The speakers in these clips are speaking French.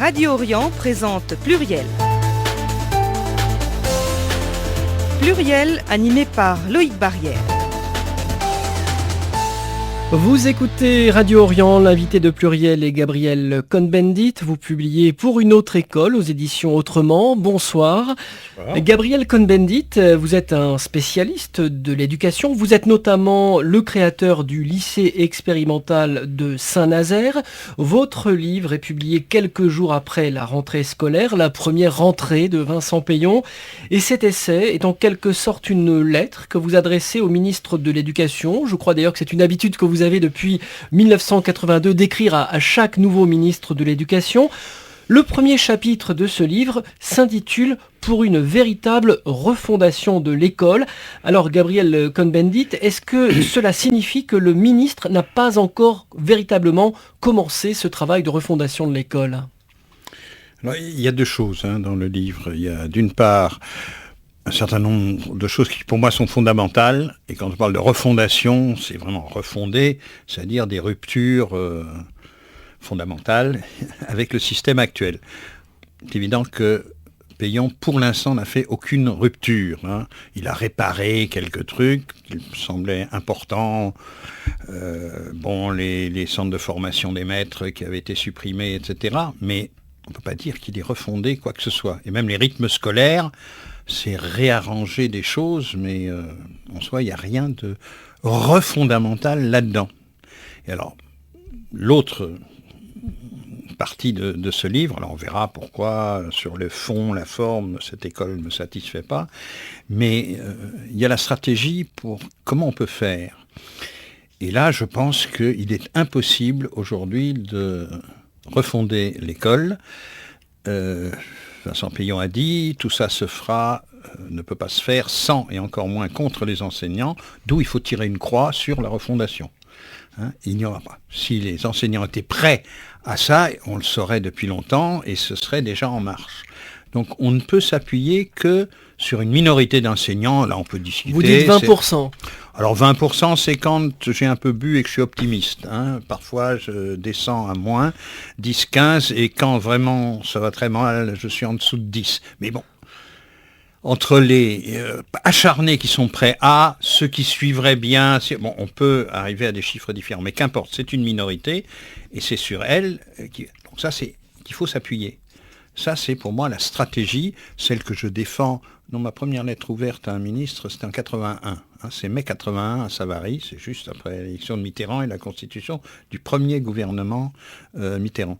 Radio Orient présente Pluriel. Pluriel animé par Loïc Barrière. Vous écoutez Radio Orient, l'invité de Pluriel est Gabriel Cohn-Bendit. Vous publiez Pour une autre école aux éditions Autrement. Bonsoir. Bonsoir. Gabriel Cohn-Bendit, vous êtes un spécialiste de l'éducation. Vous êtes notamment le créateur du lycée expérimental de Saint-Nazaire. Votre livre est publié quelques jours après la rentrée scolaire, la première rentrée de Vincent Peillon. Et cet essai est en quelque sorte une lettre que vous adressez au ministre de l'Éducation. Je crois d'ailleurs que c'est une habitude que vous avez depuis 1982 d'écrire à chaque nouveau ministre de l'Éducation. Le premier chapitre de ce livre s'intitule « Pour une véritable refondation de l'école ». Alors Gabriel Cohn-Bendit, est-ce que cela signifie que le ministre n'a pas encore véritablement commencé ce travail de refondation de l'école ? Alors, il y a deux choses dans le livre. Il y a d'une part un certain nombre de choses qui pour moi sont fondamentales, et quand on parle de refondation, c'est vraiment refonder, c'est-à-dire des ruptures fondamentales avec le système actuel. C'est évident que Peillon, pour l'instant, n'a fait aucune rupture. Il a réparé quelques trucs qui me semblaient importants. Les centres de formation des maîtres qui avaient été supprimés, etc. Mais on ne peut pas dire qu'il ait refondé quoi que ce soit. Et même les rythmes scolaires, c'est réarranger des choses, mais en soi, il n'y a rien de refondamental là-dedans. Et alors, l'autre partie de ce livre, alors on verra pourquoi, sur le fond, la forme, cette école ne me satisfait pas, mais il y a la stratégie pour comment on peut faire. Et là, je pense qu'il est impossible aujourd'hui de refonder l'école. Vincent Peillon a dit, tout ça se fera, ne peut pas se faire sans et encore moins contre les enseignants, d'où il faut tirer une croix sur la refondation. Il n'y aura pas. Si les enseignants étaient prêts à ça, on le saurait depuis longtemps et ce serait déjà en marche. Donc on ne peut s'appuyer que sur une minorité d'enseignants, là on peut discuter. Vous dites 20%. Alors 20%, c'est quand j'ai un peu bu et que je suis optimiste. Parfois, je descends à moins, 10, 15, et quand vraiment ça va très mal, je suis en dessous de 10. Mais bon, entre les acharnés qui sont prêts à, ceux qui suivraient bien, on peut arriver à des chiffres différents. Mais qu'importe, c'est une minorité, et c'est sur elle donc ça, c'est qu'il faut s'appuyer. Ça, c'est pour moi la stratégie, celle que je défends. Dans ma première lettre ouverte à un ministre, c'était en 81. C'est mai 81 à Savary, c'est juste après l'élection de Mitterrand et la constitution du premier gouvernement Mitterrand.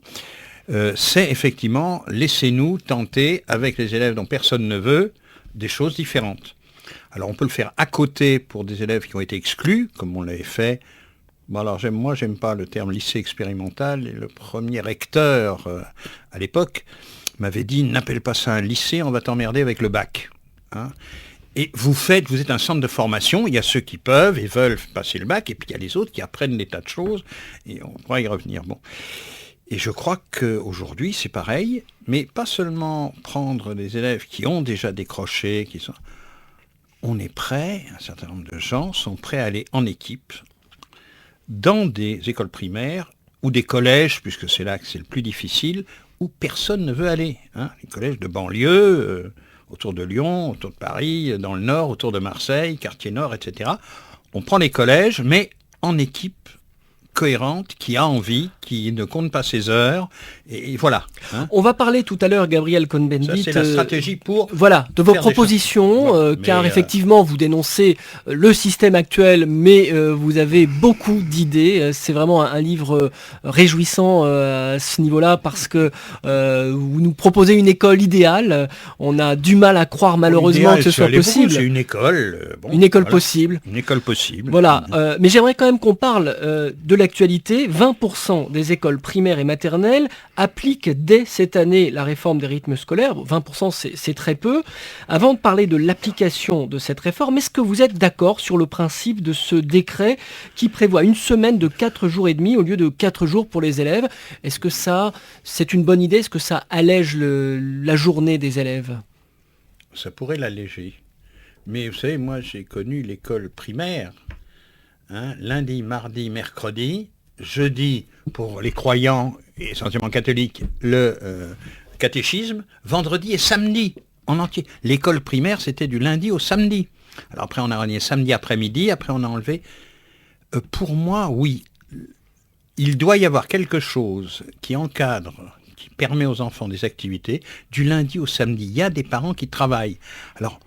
C'est effectivement, laissez-nous tenter, avec les élèves dont personne ne veut, des choses différentes. Alors on peut le faire à côté pour des élèves qui ont été exclus, comme on l'avait fait. Bon alors j'aime pas le terme lycée expérimental, et le premier recteur à l'époque m'avait dit, n'appelle pas ça un lycée, on va t'emmerder avec le bac. Et vous êtes un centre de formation, il y a ceux qui peuvent et veulent passer le bac, et puis il y a les autres qui apprennent des tas de choses, et on pourra y revenir. Bon. Et je crois qu'aujourd'hui, c'est pareil, mais pas seulement prendre des élèves qui ont déjà décroché, on est prêt, un certain nombre de gens sont prêts à aller en équipe dans des écoles primaires ou des collèges, puisque c'est là que c'est le plus difficile, où personne ne veut aller. Les collèges de banlieue, autour de Lyon, autour de Paris, dans le Nord, autour de Marseille, quartier Nord, etc. On prend les collèges, mais en équipe cohérente, qui a envie, qui ne compte pas ses heures, et voilà. On va parler tout à l'heure, Gabriel Cohn-Bendit. Ça, c'est la stratégie pour de vos propositions, car effectivement, vous dénoncez le système actuel, mais vous avez beaucoup d'idées. C'est vraiment un livre réjouissant à ce niveau-là, parce que vous nous proposez une école idéale. On a du mal à croire, malheureusement, que ce soit possible. C'est une école. Une école possible. Une école possible. Voilà. Mais j'aimerais quand même qu'on parle de l'actualité. 20% des écoles primaires et maternelles appliquent dès cette année la réforme des rythmes scolaires. 20%, c'est très peu. Avant de parler de l'application de cette réforme, est-ce que vous êtes d'accord sur le principe de ce décret qui prévoit une semaine de 4 jours et demi au lieu de 4 jours pour les élèves ? Est-ce que ça, c'est une bonne idée ? Est-ce que ça allège la journée des élèves ? Ça pourrait l'alléger. Mais vous savez, moi, j'ai connu l'école primaire. Lundi, mardi, mercredi, jeudi pour les croyants, et essentiellement catholiques, le catéchisme, vendredi et samedi en entier. L'école primaire, c'était du lundi au samedi. Alors après, on a renié samedi après-midi, après on a enlevé. Pour moi, oui, il doit y avoir quelque chose qui encadre, qui permet aux enfants des activités du lundi au samedi. Il y a des parents qui travaillent. Alors,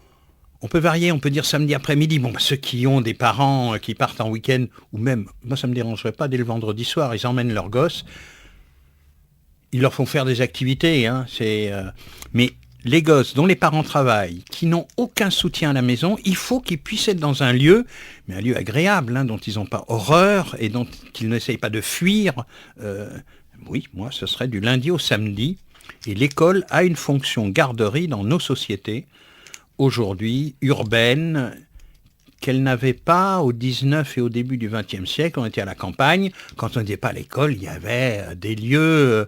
on peut varier, on peut dire samedi après-midi. Bon, ceux qui ont des parents qui partent en week-end, ou même, moi ça ne me dérangerait pas, dès le vendredi soir, ils emmènent leurs gosses. Ils leur font faire des activités. Mais les gosses dont les parents travaillent, qui n'ont aucun soutien à la maison, il faut qu'ils puissent être dans un lieu, mais un lieu agréable, dont ils n'ont pas horreur et dont ils n'essayent pas de fuir. Oui, moi, ce serait du lundi au samedi. Et l'école a une fonction garderie dans nos sociétés, aujourd'hui, urbaines, qu'elle n'avait pas au 19 et au début du 20e siècle. On était à la campagne. Quand on n'était pas à l'école, il y avait des lieux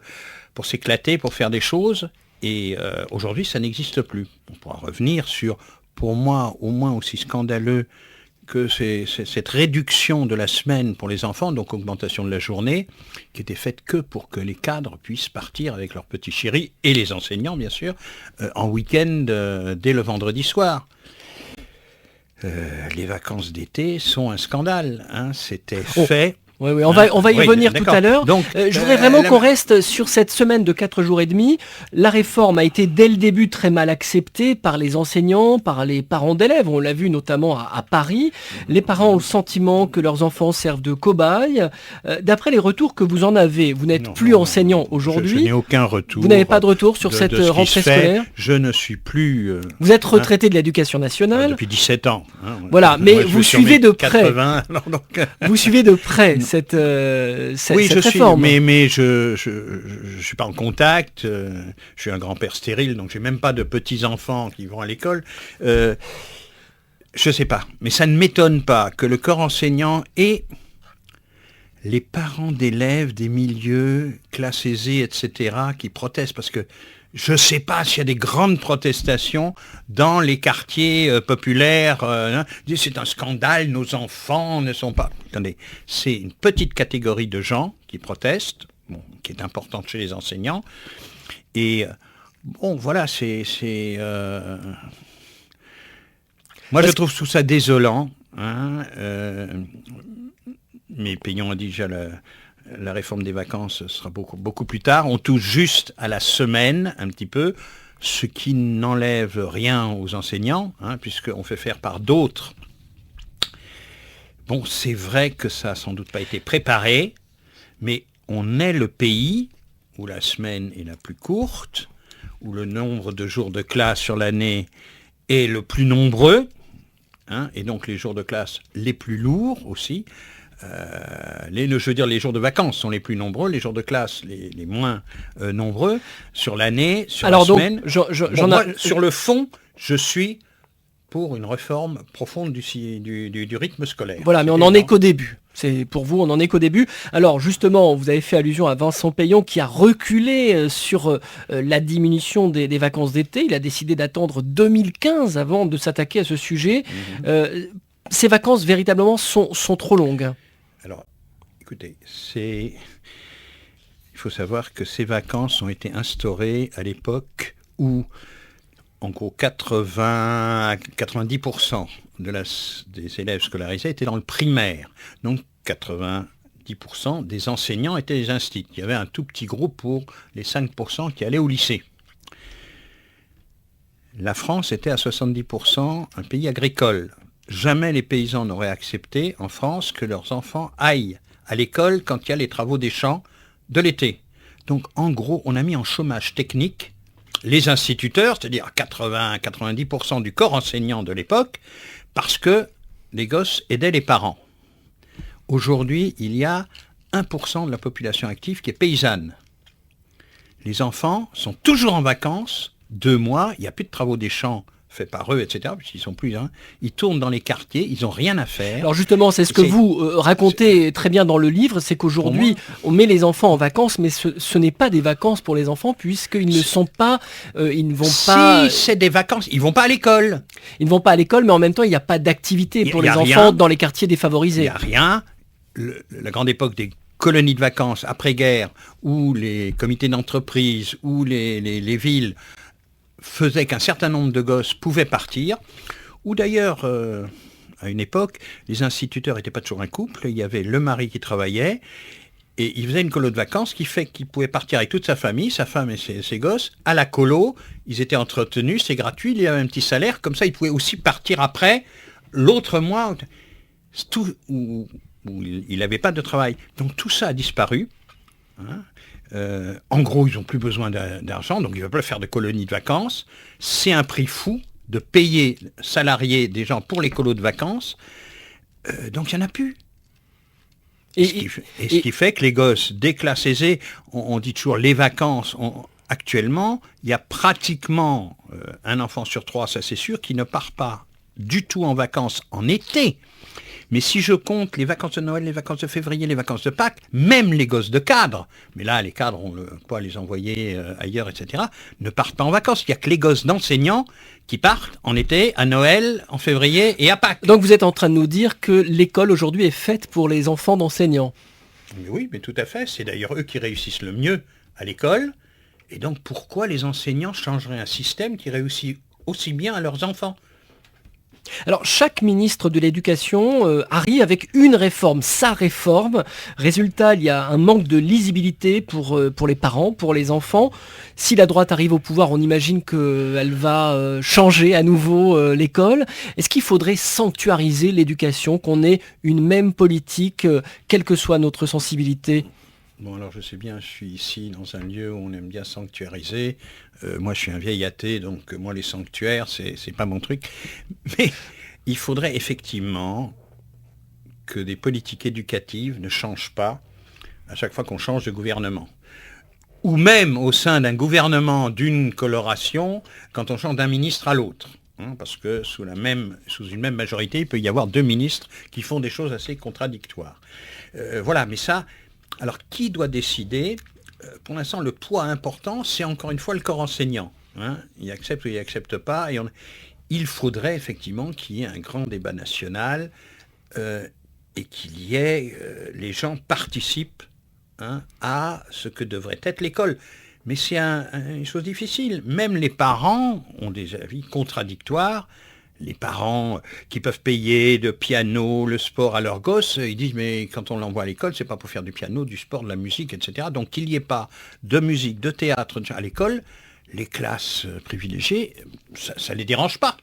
pour s'éclater, pour faire des choses. Et aujourd'hui, ça n'existe plus. On pourra revenir sur, pour moi, au moins aussi scandaleux que c'est cette réduction de la semaine pour les enfants, donc augmentation de la journée, qui était faite que pour que les cadres puissent partir avec leurs petits chéris, et les enseignants, bien sûr, en week-end dès le vendredi soir. Les vacances d'été sont un scandale. C'était fait... Oui, on va y revenir tout à l'heure. Donc, je voudrais vraiment qu'on reste sur cette semaine de 4 jours et demi. La réforme a été dès le début très mal acceptée par les enseignants, par les parents d'élèves. On l'a vu notamment à Paris. Les parents ont le sentiment que leurs enfants servent de cobayes. D'après les retours que vous en avez, vous n'êtes plus enseignant aujourd'hui. Je n'ai aucun retour. Vous n'avez pas de retour sur cette rentrée scolaire ? Je ne suis plus... vous êtes retraité de l'Éducation nationale ? Depuis 17 ans. Voilà, mais vous suivez de près. 80, alors donc... Vous suivez de près cette réforme. Mais je suis pas en contact. Je suis un grand-père stérile, donc j'ai même pas de petits-enfants qui vont à l'école. Je sais pas, mais ça ne m'étonne pas que le corps enseignant et les parents d'élèves des milieux, classes aisées, etc., qui protestent, parce que je ne sais pas s'il y a des grandes protestations dans les quartiers populaires. C'est un scandale, nos enfants ne sont pas... Attendez, c'est une petite catégorie de gens qui protestent, qui est importante chez les enseignants. Et voilà, moi, je trouve tout ça désolant. Mais Payon a dit déjà... La réforme des vacances sera beaucoup plus tard. On touche juste à la semaine, un petit peu, ce qui n'enlève rien aux enseignants, puisqu'on fait faire par d'autres. Bon, c'est vrai que ça n'a sans doute pas été préparé, mais on est le pays où la semaine est la plus courte, où le nombre de jours de classe sur l'année est le plus nombreux, et donc les jours de classe les plus lourds aussi. Les jours de vacances sont les plus nombreux, les jours de classe les moins nombreux sur l'année, sur la semaine. Sur le fond, je suis pour une réforme profonde du rythme scolaire. Voilà, mais on n'en est qu'au début. Pour vous, on n'en est qu'au début. Alors justement, vous avez fait allusion à Vincent Payon qui a reculé sur la diminution des vacances d'été. Il a décidé d'attendre 2015 avant de s'attaquer à ce sujet. Ces vacances, véritablement, sont trop longues. Alors, écoutez, il faut savoir que ces vacances ont été instaurées à l'époque où, en gros, 90% des élèves scolarisés étaient dans le primaire. Donc, 90% des enseignants étaient des instituts. Il y avait un tout petit groupe pour les 5% qui allaient au lycée. La France était à 70% un pays agricole. Jamais les paysans n'auraient accepté en France que leurs enfants aillent à l'école quand il y a les travaux des champs de l'été. Donc en gros, on a mis en chômage technique les instituteurs, c'est-à-dire 80-90% du corps enseignant de l'époque, parce que les gosses aidaient les parents. Aujourd'hui, il y a 1% de la population active qui est paysanne. Les enfants sont toujours en vacances, 2 mois, il n'y a plus de travaux des champs fait par eux, etc., puisqu'ils sont plus, ils tournent dans les quartiers, ils n'ont rien à faire. Alors justement, c'est ce que vous racontez très bien dans le livre, c'est qu'aujourd'hui, on met les enfants en vacances, mais ce n'est pas des vacances pour les enfants, puisqu'ils ne sont pas, ils ne vont pas... Si, c'est des vacances, ils ne vont pas à l'école. Ils ne vont pas à l'école, mais en même temps, il n'y a pas d'activité pour les enfants dans les quartiers défavorisés. Il n'y a rien. La grande époque des colonies de vacances après-guerre, où les comités d'entreprise, où les villes faisaient qu'un certain nombre de gosses pouvaient partir, ou d'ailleurs, à une époque, les instituteurs n'étaient pas toujours un couple, il y avait le mari qui travaillait, et il faisait une colo de vacances qui fait qu'il pouvait partir avec toute sa famille, sa femme et ses gosses, à la colo, ils étaient entretenus, c'est gratuit, il y avait un petit salaire, comme ça ils pouvaient aussi partir après, l'autre mois, où il n'avait pas de travail. Donc tout ça a disparu. Hein. En gros, ils n'ont plus besoin d'argent, donc ils ne veulent pas faire de colonies de vacances. C'est un prix fou de payer salariés des gens pour les colos de vacances. Donc il n'y en a plus. Ce qui fait que les gosses des classes aisées, on dit toujours les vacances, actuellement, il y a pratiquement un enfant sur 3, ça c'est sûr, qui ne part pas du tout en vacances en été. Mais si je compte les vacances de Noël, les vacances de février, les vacances de Pâques, même les gosses de cadres, mais là les cadres, on peut les envoyer ailleurs, etc., ne partent pas en vacances. Il n'y a que les gosses d'enseignants qui partent en été, à Noël, en février et à Pâques. Donc vous êtes en train de nous dire que l'école aujourd'hui est faite pour les enfants d'enseignants. Mais oui, mais tout à fait. C'est d'ailleurs eux qui réussissent le mieux à l'école. Et donc pourquoi les enseignants changeraient un système qui réussit aussi bien à leurs enfants ? Alors, chaque ministre de l'Éducation arrive avec une réforme, sa réforme. Résultat, il y a un manque de lisibilité pour les parents, pour les enfants. Si la droite arrive au pouvoir, on imagine qu'elle va changer à nouveau l'école. Est-ce qu'il faudrait sanctuariser l'éducation, qu'on ait une même politique, quelle que soit notre sensibilité ? Bon, alors je sais bien, je suis ici dans un lieu où on aime bien sanctuariser. Moi, je suis un vieil athée, donc moi, les sanctuaires, c'est pas mon truc. Mais il faudrait effectivement que des politiques éducatives ne changent pas à chaque fois qu'on change de gouvernement. Ou même au sein d'un gouvernement d'une coloration, quand on change d'un ministre à l'autre. Parce que sous une même majorité, il peut y avoir 2 ministres qui font des choses assez contradictoires. Voilà, mais ça... Alors, qui doit décider ? Pour l'instant, le poids important, c'est encore une fois le corps enseignant. Il accepte ou il n'accepte pas. Il faudrait effectivement qu'il y ait un grand débat national et qu'il y ait... les gens participent à ce que devrait être l'école. Mais c'est une chose difficile. Même les parents ont des avis contradictoires. Les parents qui peuvent payer de piano, le sport à leurs gosses, ils disent mais quand on l'envoie à l'école, c'est pas pour faire du piano, du sport, de la musique, etc. Donc qu'il n'y ait pas de musique, de théâtre à l'école, les classes privilégiées, ça les dérange pas.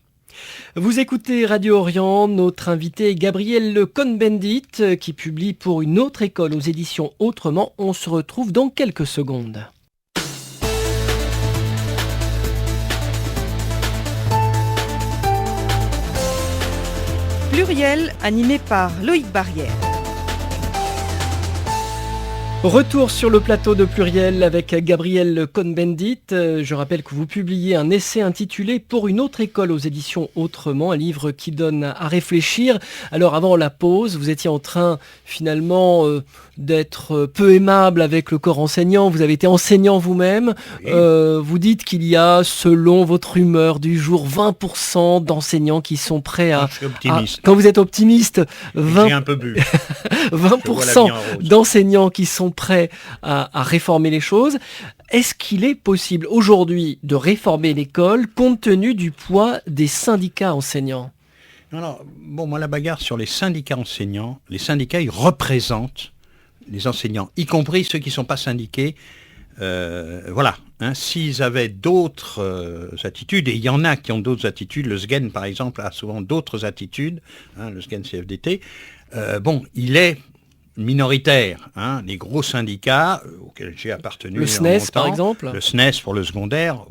Vous écoutez Radio Orient, notre invité est Gabriel Cohn-Bendit qui publie pour une autre école aux éditions Autrement. On se retrouve dans quelques secondes. Pluriel, animé par Loïc Barrière. Retour sur le plateau de Pluriel avec Gabriel Cohn-Bendit. Je rappelle que vous publiez un essai intitulé « Pour une autre école » aux éditions Autrement, un livre qui donne à réfléchir. Alors avant la pause, vous étiez en train finalement d'être peu aimable avec le corps enseignant. Vous avez été enseignant vous-même. Oui. Vous dites qu'il y a, selon votre humeur du jour, 20% d'enseignants qui sont prêts à... Je suis optimiste. Quand vous êtes optimiste, J'ai un peu bu. 20% d'enseignants qui sont prêts à réformer les choses. Est-ce qu'il est possible aujourd'hui de réformer l'école compte tenu du poids des syndicats enseignants ? Alors, moi la bagarre sur les syndicats enseignants, les syndicats ils représentent les enseignants, y compris ceux qui ne sont pas syndiqués. Voilà, s'ils avaient d'autres attitudes, et il y en a qui ont d'autres attitudes, le SGEN par exemple a souvent d'autres attitudes, le SGEN CFDT, il est minoritaire, les gros syndicats auxquels j'ai appartenu. Le SNES par exemple ? Le SNES pour le secondaire.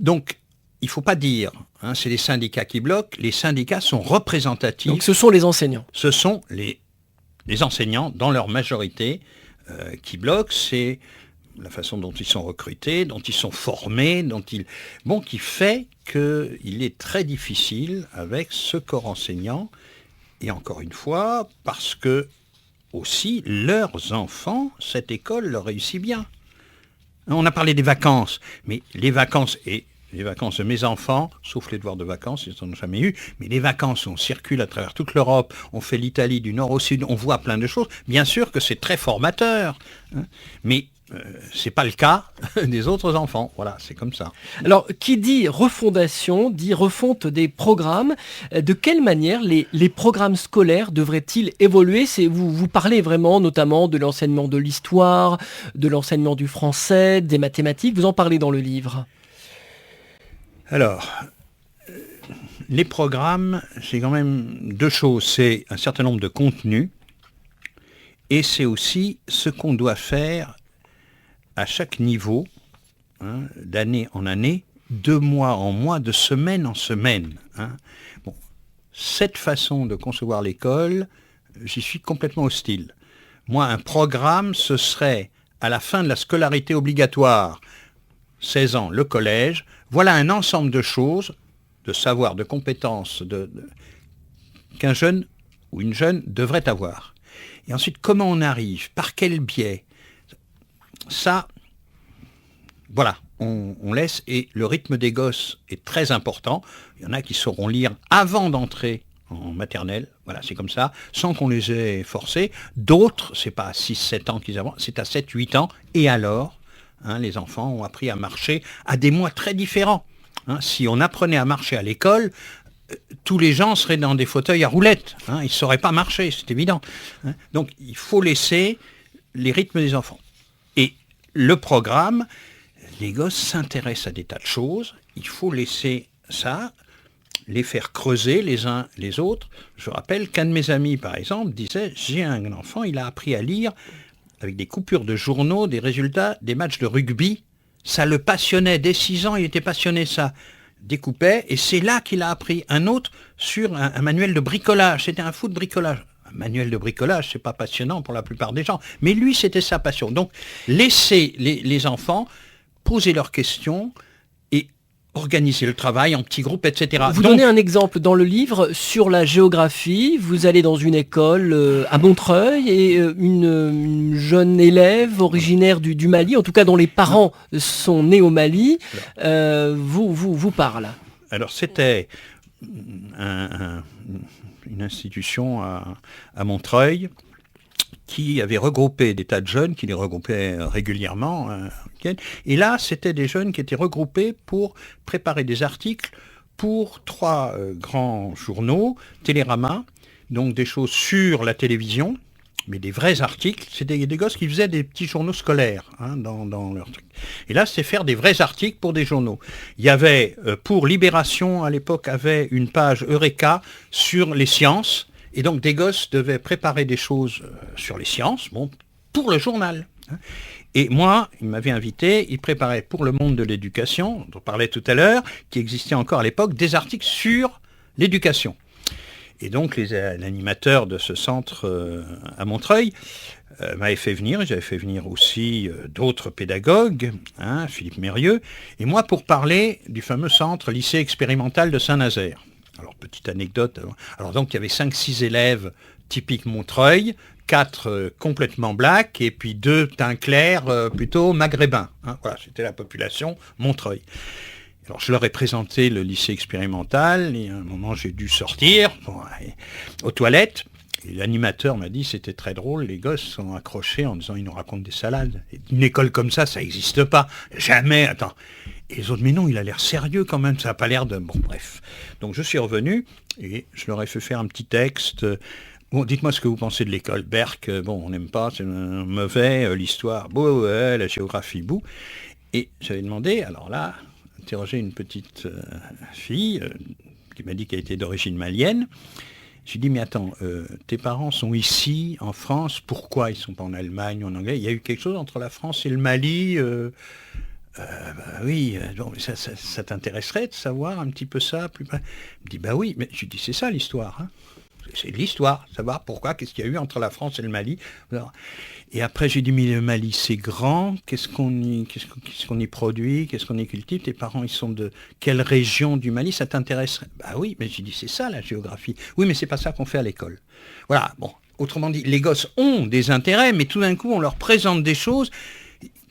Donc, il ne faut pas dire, c'est les syndicats qui bloquent, les syndicats sont représentatifs. Donc ce sont les enseignants. Ce sont les enseignants, dans leur majorité, qui bloquent, c'est la façon dont ils sont recrutés, dont ils sont formés, qui fait qu'il est très difficile avec ce corps enseignant. Et encore une fois, parce que aussi leurs enfants, cette école leur réussit bien. On a parlé des vacances, mais les vacances, et les vacances de mes enfants, sauf les devoirs de vacances, ils n'en ont jamais eu, mais les vacances où on circule à travers toute l'Europe, on fait l'Italie du nord au sud, on voit plein de choses, bien sûr que c'est très formateur, hein, mais c'est pas le cas des autres enfants. Voilà, c'est comme ça. Alors, qui dit refondation, dit refonte des programmes. De quelle manière les programmes scolaires devraient-ils évoluer ? Vous parlez vraiment notamment de l'enseignement de l'histoire, de l'enseignement du français, des mathématiques. Vous en parlez dans le livre. Alors, les programmes, c'est quand même deux choses. C'est un certain nombre de contenus et c'est aussi ce qu'on doit faire à chaque niveau, hein, d'année en année, de mois en mois, de semaine en semaine. Hein. Bon, cette façon de concevoir l'école, j'y suis complètement hostile. Moi, un programme, ce serait à la fin de la scolarité obligatoire, 16 ans, le collège, voilà un ensemble de choses, de savoirs, de compétences qu'un jeune ou une jeune devrait avoir. Et ensuite, comment on arrive ? Par quel biais ? Ça, voilà, on laisse, et le rythme des gosses est très important. Il y en a qui sauront lire avant d'entrer en maternelle, voilà, c'est comme ça, sans qu'on les ait forcés. D'autres, c'est pas à 6-7 ans qu'ils avancent, c'est à 7-8 ans, et alors, hein, les enfants ont appris à marcher à des mois très différents. Hein, si on apprenait à marcher à l'école, tous les gens seraient dans des fauteuils à roulettes, hein, ils ne sauraient pas marcher, c'est évident. Hein. Donc, il faut laisser les rythmes des enfants. Et le programme, les gosses s'intéressent à des tas de choses, il faut laisser ça, les faire creuser les uns les autres. Je rappelle qu'un de mes amis, par exemple, disait « J'ai un enfant, il a appris à lire avec des coupures de journaux, des résultats des matchs de rugby. Ça le passionnait, dès 6 ans, il était passionné, ça découpait, et c'est là qu'il a appris. Un autre sur un manuel de bricolage, c'était un fou de bricolage. Manuel de bricolage, c'est pas passionnant pour la plupart des gens, mais lui, c'était sa passion. Donc, laissez les enfants poser leurs questions et organiser le travail en petits groupes, etc. Vous donnez un exemple dans le livre sur la géographie. Vous allez dans une école à Montreuil et une jeune élève originaire du Mali, en tout cas dont les parents sont nés au Mali, vous parle. Alors, c'était une institution à Montreuil qui avait regroupé des tas de jeunes, qui les regroupait régulièrement. Et là, c'était des jeunes qui étaient regroupés pour préparer des articles pour 3 grands journaux, Télérama, donc des choses sur la télévision, mais des vrais articles. C'était des gosses qui faisaient des petits journaux scolaires, hein, dans leur truc. Et là, c'était faire des vrais articles pour des journaux. Il y avait, pour Libération, à l'époque, avait une page Eureka sur les sciences, et donc des gosses devaient préparer des choses sur les sciences, bon, pour le journal. Hein. Et moi, il m'avait invité, il préparait pour Le Monde de l'éducation, dont on parlait tout à l'heure, qui existait encore à l'époque, des articles sur l'éducation. Et donc l'animateur de ce centre à Montreuil m'avait fait venir, et j'avais fait venir aussi d'autres pédagogues, hein, Philippe Mérieux, et moi pour parler du fameux centre lycée expérimental de Saint-Nazaire. Alors, petite anecdote, alors donc il y avait 5-6 élèves typiques Montreuil, 4 complètement blacks, et puis 2 teints clairs plutôt maghrébins. Hein, voilà, c'était la population Montreuil. Alors, je leur ai présenté le lycée expérimental, et à un moment, j'ai dû sortir aux toilettes. Et l'animateur m'a dit, c'était très drôle, les gosses sont accrochés en disant, ils nous racontent des salades. Une école comme ça n'existe pas. Jamais, attends. Et les autres, mais non, il a l'air sérieux quand même, ça n'a pas l'air de... Bon, bref. Donc, je suis revenu, et je leur ai fait faire un petit texte. Bon, dites-moi ce que vous pensez de l'école. Berck, bon, on n'aime pas, c'est mauvais, l'histoire, beau, la géographie, beau. Et j'avais demandé, alors là... interrogé une petite fille qui m'a dit qu'elle était d'origine malienne. J'ai dit, mais attends, tes parents sont ici, en France, pourquoi ils ne sont pas en Allemagne ou en Anglais ? Il y a eu quelque chose entre la France et le Mali oui, bon, ça t'intéresserait de savoir un petit peu ça plus... Il me dit, bah oui, mais je lui dis, c'est ça l'histoire. Hein. C'est l'histoire, savoir pourquoi, qu'est-ce qu'il y a eu entre la France et le Mali. Et après, j'ai dit, mais le Mali, c'est grand, qu'est-ce qu'on y produit, qu'est-ce qu'on y cultive, tes parents, ils sont de quelle région du Mali, ça t'intéresserait ? Bah oui, mais j'ai dit, c'est ça la géographie. Oui, mais c'est pas ça qu'on fait à l'école. Voilà, bon, autrement dit, les gosses ont des intérêts, mais tout d'un coup, on leur présente des choses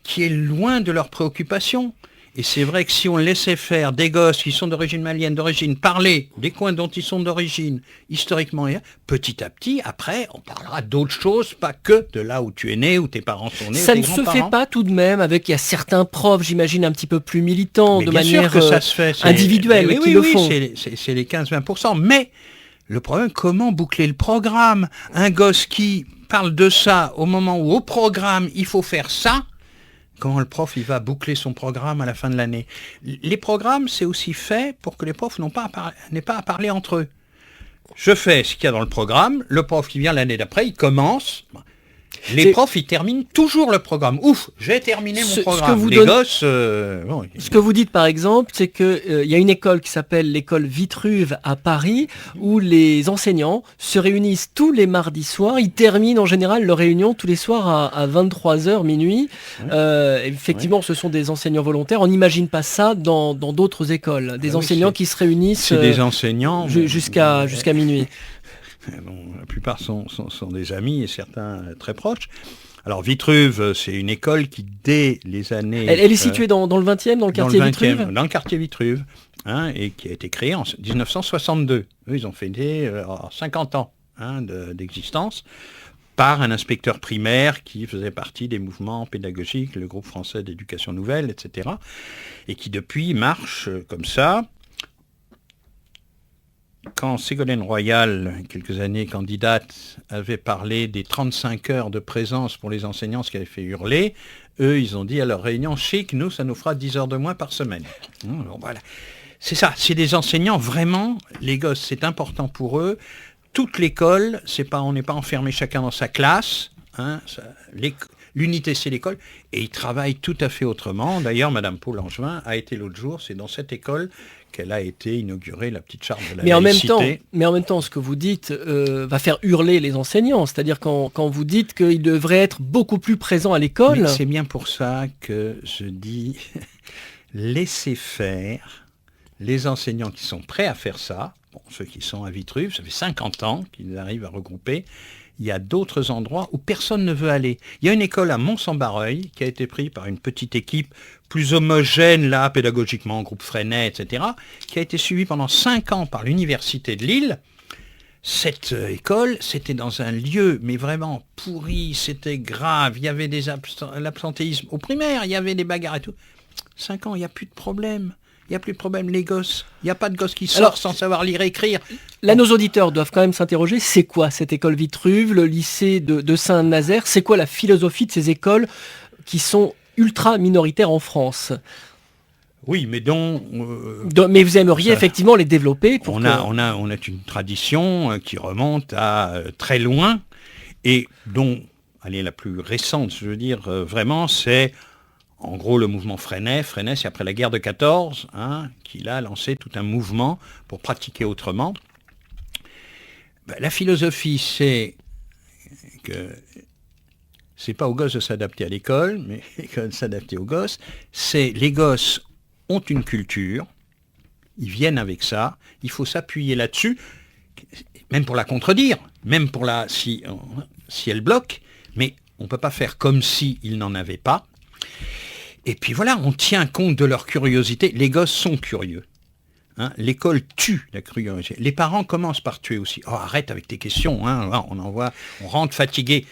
qui est loin de leurs préoccupations. Et c'est vrai que si on laissait faire des gosses qui sont d'origine malienne, d'origine, parler des coins dont ils sont d'origine, historiquement, petit à petit, après, on parlera d'autres choses, pas que de là où tu es né, où tes parents sont nés. Ça ne se fait pas tout de même avec, il y a certains profs, j'imagine, un petit peu plus militants, mais de bien manière sûr que ça se fait, individuelle, qui le font. C'est les 15-20%. Mais le problème, comment boucler le programme? Un gosse qui parle de ça au moment où au programme, il faut faire ça, comment le prof il va boucler son programme à la fin de l'année? Les programmes, c'est aussi fait pour que les profs n'aient pas à parler entre eux. Je fais ce qu'il y a dans le programme, le prof qui vient l'année d'après, il commence. Les profs, ils terminent toujours le programme. Ouf, j'ai terminé mon programme. Les gosses... Ce que vous dites, par exemple, c'est qu'il y a une école qui s'appelle l'école Vitruve à Paris, où les enseignants se réunissent tous les mardis soirs. Ils terminent en général leur réunion tous les soirs à 23h, minuit. Effectivement, ce sont des enseignants volontaires. On n'imagine pas ça dans d'autres écoles. Des enseignants qui se réunissent des enseignants, jusqu'à minuit. Bon, la plupart sont des amis et certains très proches. Alors Vitruve, c'est une école qui, dès les années... Elle est située dans le 20e, dans le quartier Vitruve ? Dans le quartier Vitruve, et qui a été créée en 1962. Eux, ils ont fêté 50 ans d'existence par un inspecteur primaire qui faisait partie des mouvements pédagogiques, le groupe français d'éducation nouvelle, etc. Et qui depuis marche comme ça. Quand Ségolène Royal, quelques années candidate, avait parlé des 35 heures de présence pour les enseignants, ce qui avait fait hurler, eux, ils ont dit à leur réunion, chic, nous, ça nous fera 10 heures de moins par semaine. Alors, voilà. C'est ça, c'est des enseignants, vraiment, les gosses, c'est important pour eux. Toute l'école, on n'est pas enfermé chacun dans sa classe, l'unité, c'est l'école, et ils travaillent tout à fait autrement. D'ailleurs, Madame Paul Langevin a été l'autre jour, c'est dans cette école qu'elle a été inaugurée, la petite charte de la laïcité. Mais en même temps, ce que vous dites va faire hurler les enseignants. C'est-à-dire quand vous dites qu'ils devraient être beaucoup plus présents à l'école. Mais c'est bien pour ça que je dis, laissez faire les enseignants qui sont prêts à faire ça. Bon, ceux qui sont à Vitruve, ça fait 50 ans qu'ils arrivent à regrouper. Il y a d'autres endroits où personne ne veut aller. Il y a une école à Mont-Saint-Barreuil qui a été prise par une petite équipe plus homogène, là, pédagogiquement, groupe Freinet, etc., qui a été suivie pendant 5 ans par l'Université de Lille. Cette école, c'était dans un lieu, mais vraiment pourri, c'était grave, il y avait l'absentéisme au primaire, il y avait des bagarres et tout. 5 ans, il n'y a plus de problème. Il n'y a plus de problème, les gosses. Il n'y a pas de gosses qui sortent sans savoir lire et écrire. Là, nos auditeurs doivent quand même s'interroger, c'est quoi cette école Vitruve, le lycée de Saint-Nazaire? C'est quoi la philosophie de ces écoles qui sont ultra minoritaires en France? Oui, mais mais vous aimeriez effectivement les développer on a une tradition qui remonte à très loin et dont, la plus récente, je veux dire, vraiment, c'est... En gros, le mouvement Freinet, c'est après la guerre de 14, qu'il a lancé tout un mouvement pour pratiquer autrement. La philosophie, c'est que c'est pas aux gosses de s'adapter à l'école, mais de s'adapter aux gosses. C'est les gosses ont une culture, ils viennent avec ça, il faut s'appuyer là-dessus, même pour la contredire, même pour si elle bloque, mais on ne peut pas faire comme s'ils n'en avaient pas. Et puis voilà, on tient compte de leur curiosité. Les gosses sont curieux. L'école tue la curiosité. Les parents commencent par tuer aussi. Oh, arrête avec tes questions. On rentre fatigué.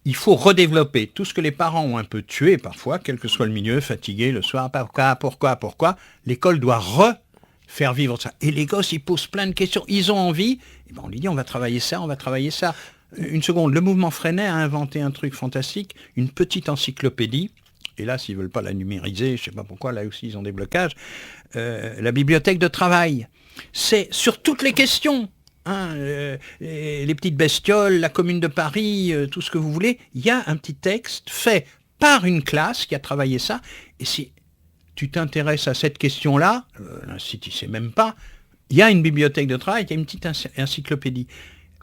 Il faut redévelopper tout ce que les parents ont un peu tué parfois, quel que soit le milieu, fatigué le soir. Pourquoi l'école doit refaire vivre ça. Et les gosses, ils posent plein de questions. Ils ont envie. Et on lui dit, on va travailler ça. Une seconde, le mouvement Freinet a inventé un truc fantastique, une petite encyclopédie. Et là, s'ils ne veulent pas la numériser, je ne sais pas pourquoi, là aussi ils ont des blocages, la bibliothèque de travail. C'est sur toutes les questions, les petites bestioles, la Commune de Paris, tout ce que vous voulez, il y a un petit texte fait par une classe qui a travaillé ça, et si tu t'intéresses à cette question-là, si tu ne sais même pas, il y a une bibliothèque de travail, il y a une petite encyclopédie.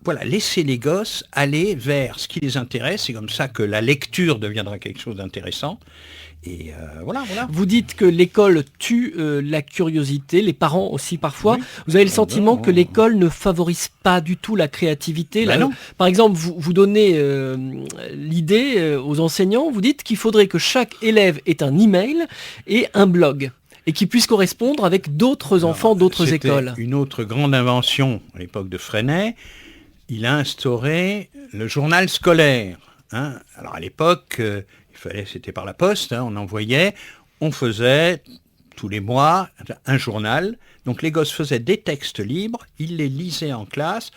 voilà, laisser les gosses aller vers ce qui les intéresse. C'est comme ça que la lecture deviendra quelque chose d'intéressant. Et voilà. Vous dites que l'école tue la curiosité, les parents aussi parfois. Oui. Vous avez le sentiment que l'école ne favorise pas du tout la créativité. Non. Par exemple, vous donnez l'idée aux enseignants, vous dites qu'il faudrait que chaque élève ait un email et un blog, et qui puisse correspondre avec d'autres enfants d'autres écoles. Une autre grande invention à l'époque de Freinet, il a instauré le journal scolaire. Alors à l'époque... c'était par la poste, on faisait tous les mois un journal. Donc les gosses faisaient des textes libres, ils les lisaient en classe,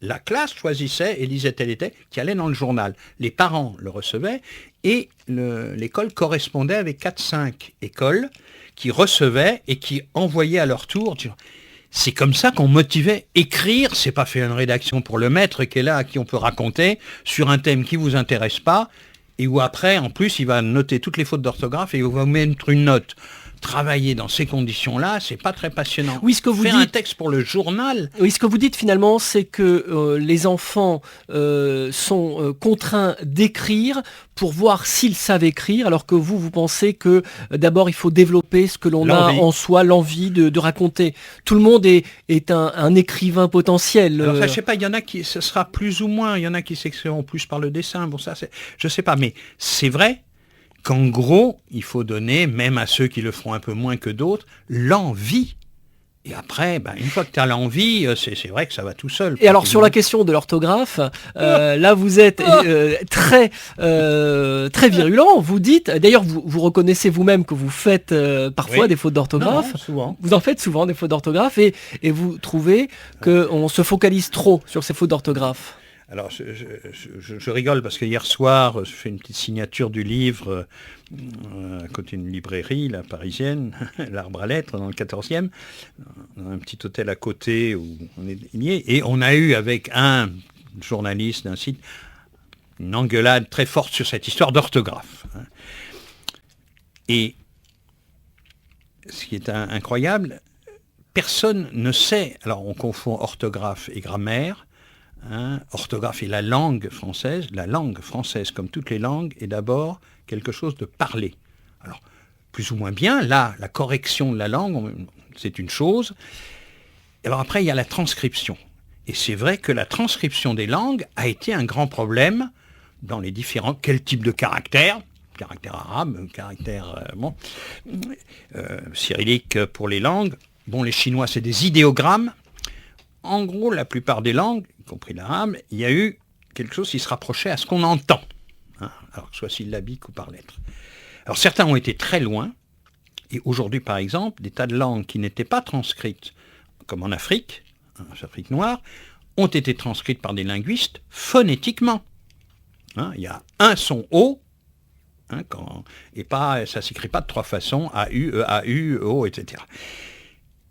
la classe choisissait et lisait tel et tel qui allait dans le journal. Les parents le recevaient et l'école correspondait avec 4-5 écoles qui recevaient et qui envoyaient à leur tour. C'est comme ça qu'on motivait. Écrire, c'est pas faire une rédaction pour le maître qui est là, à qui on peut raconter sur un thème qui vous intéresse pas. Et où après, en plus, il va noter toutes les fautes d'orthographe et il va mettre une note. Travailler dans ces conditions-là, c'est pas très passionnant. Oui, ce que vous Faire dites, un texte pour le journal... Oui, ce que vous dites finalement, c'est que les enfants sont contraints d'écrire pour voir s'ils savent écrire, alors que vous pensez que d'abord il faut développer ce que l'on a en soi, l'envie de raconter. Tout le monde est un écrivain potentiel. Alors ça, je sais pas, il y en a qui, ce sera plus ou moins, il y en a qui s'exprimeront plus par le dessin, bon ça, je sais pas, mais c'est vrai qu'en gros, il faut donner, même à ceux qui le feront un peu moins que d'autres, l'envie. Et après, une fois que tu as l'envie, c'est vrai que ça va tout seul. Et alors sur la question de l'orthographe, là vous êtes très virulent. Vous dites, d'ailleurs vous reconnaissez vous-même que vous faites parfois des fautes d'orthographe. Non, souvent. Vous en faites souvent des fautes d'orthographe et vous trouvez qu'on se focalise trop sur ces fautes d'orthographe. Alors, je rigole parce que hier soir, je fais une petite signature du livre à côté d'une librairie, la parisienne, l'Arbre à Lettres, dans le 14e. On a un petit hôtel à côté où on est lié. Et on a eu avec un journaliste d'un site une engueulade très forte sur cette histoire d'orthographe. Et ce qui est incroyable, personne ne sait. Alors, on confond orthographe et grammaire. Orthographe et la langue française, comme toutes les langues, est d'abord quelque chose de parlé. Alors, plus ou moins bien, là, la correction de la langue, c'est une chose. Alors après, il y a la transcription. Et c'est vrai que la transcription des langues a été un grand problème dans les différents... Quel type de caractère ? Caractère arabe, caractère cyrillique pour les langues. Bon, les Chinois, c'est des idéogrammes. En gros, la plupart des langues, y compris l'arabe, il y a eu quelque chose qui se rapprochait à ce qu'on entend, alors que ce soit syllabique ou par lettres. Alors certains ont été très loin, et aujourd'hui par exemple, des tas de langues qui n'étaient pas transcrites, comme en Afrique, en Afrique noire, ont été transcrites par des linguistes phonétiquement. Il y a un son O, et pas, ça ne s'écrit pas de trois façons, A-U, E-A-U, E-O, etc.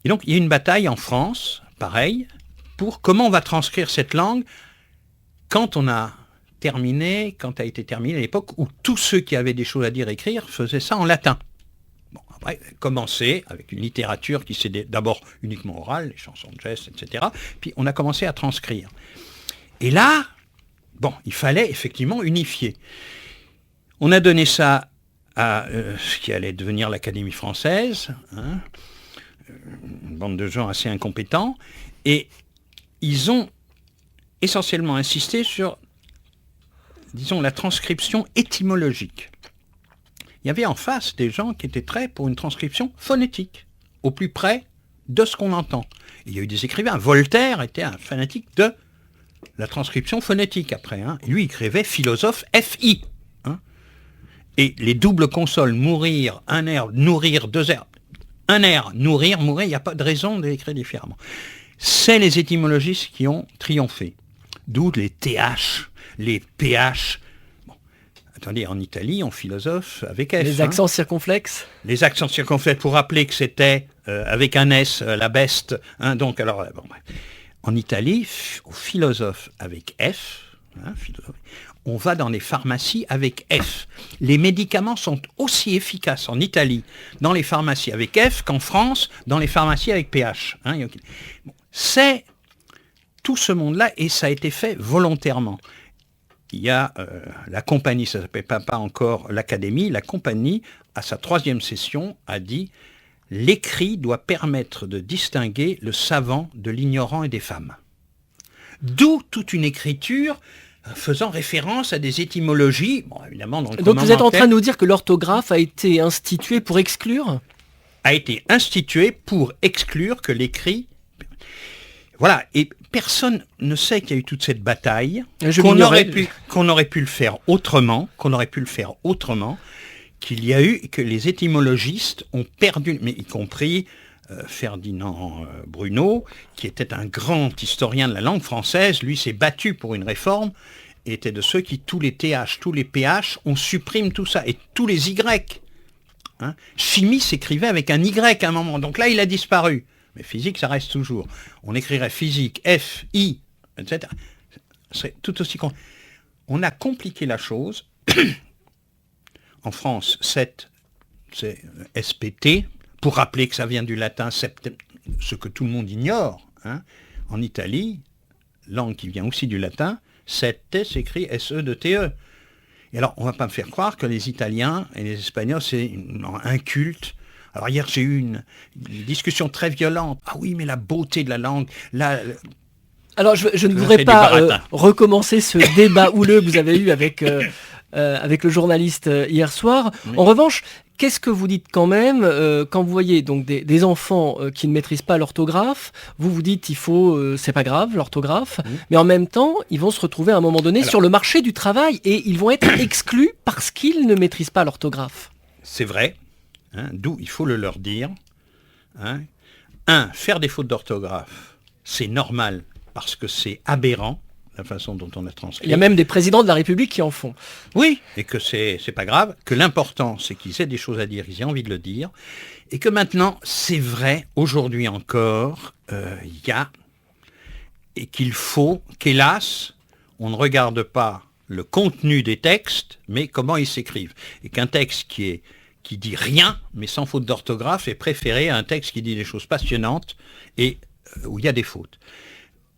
Et donc il y a une bataille en France, pareil, pour comment on va transcrire cette langue quand a été terminé l'époque où tous ceux qui avaient des choses à dire écrire faisaient ça en latin. Bon, après, commencer avec une littérature qui s'est d'abord uniquement orale, les chansons de gestes, etc. Puis on a commencé à transcrire. Et là, il fallait effectivement unifier. On a donné ça à ce qui allait devenir l'Académie française, une bande de gens assez incompétents, et ils ont essentiellement insisté sur, disons, la transcription étymologique. Il y avait en face des gens qui étaient très pour une transcription phonétique, au plus près de ce qu'on entend. Et il y a eu des écrivains. Voltaire était un fanatique de la transcription phonétique après. Et lui, il écrivait philosophe F-I. Et les doubles consoles, mourir, un R, nourrir, deux R. Un R, nourrir, mourir, il n'y a pas de raison de l'écrire différemment. C'est les étymologistes qui ont triomphé. D'où les TH, les PH. Attendez, en Italie, on philosophe avec F. Les accents circonflexes. Les accents circonflexes, pour rappeler que c'était avec un S, la beste. Donc, alors, en Italie, au philosophe avec F, on va dans les pharmacies avec F. Les médicaments sont aussi efficaces en Italie dans les pharmacies avec F qu'en France dans les pharmacies avec PH. C'est tout ce monde-là, et ça a été fait volontairement. Il y a la compagnie, ça ne s'appelle pas encore l'Académie, la compagnie, à sa 3e session, a dit « L'écrit doit permettre de distinguer le savant de l'ignorant et des femmes ». D'où toute une écriture faisant référence à des étymologies, bon, évidemment dans le Donc vous êtes en train de nous dire que l'orthographe a été instituée pour exclure ? A été instituée pour exclure que l'écrit... Voilà, et personne ne sait qu'il y a eu toute cette bataille, qu'on aurait pu le faire autrement, qu'il y a eu, que les étymologistes ont perdu, mais y compris Ferdinand Bruno, qui était un grand historien de la langue française, lui s'est battu pour une réforme, et était de ceux qui, tous les TH, tous les PH, on supprime tout ça, et tous les Y. Hein. Chimie s'écrivait avec un Y à un moment, donc là il a disparu. Mais physique, ça reste toujours. On écrirait physique, F, I, etc. C'est tout aussi con. On a compliqué la chose. En France, 7, c'est SPT, pour rappeler que ça vient du latin, ce que tout le monde ignore. Hein. En Italie, langue qui vient aussi du latin, 7T s'écrit SE-T-E. Et alors, on ne va pas me faire croire que les Italiens et les Espagnols, c'est un culte. Alors hier, j'ai eu une discussion très violente. Ah oui, mais la beauté de la langue... Alors, je ne voudrais pas recommencer ce débat houleux que vous avez eu avec le journaliste hier soir. Oui. En revanche, qu'est-ce que vous dites quand même quand vous voyez donc des enfants qui ne maîtrisent pas l'orthographe, vous dites c'est pas grave l'orthographe, mais en même temps, ils vont se retrouver à un moment donné sur le marché du travail et ils vont être exclus parce qu'ils ne maîtrisent pas l'orthographe. C'est vrai. Hein, d'où il faut le leur dire. Hein. Faire des fautes d'orthographe, c'est normal parce que c'est aberrant, la façon dont on a transcrit. Il y a même des présidents de la République qui en font. Oui, et que c'est pas grave, que l'important c'est qu'ils aient des choses à dire, ils aient envie de le dire, et que maintenant, c'est vrai, aujourd'hui encore, il y a, et qu'il faut, qu'hélas, on ne regarde pas le contenu des textes, mais comment ils s'écrivent. Et qu'un texte qui dit rien, mais sans faute d'orthographe, est préféré à un texte qui dit des choses passionnantes et où il y a des fautes.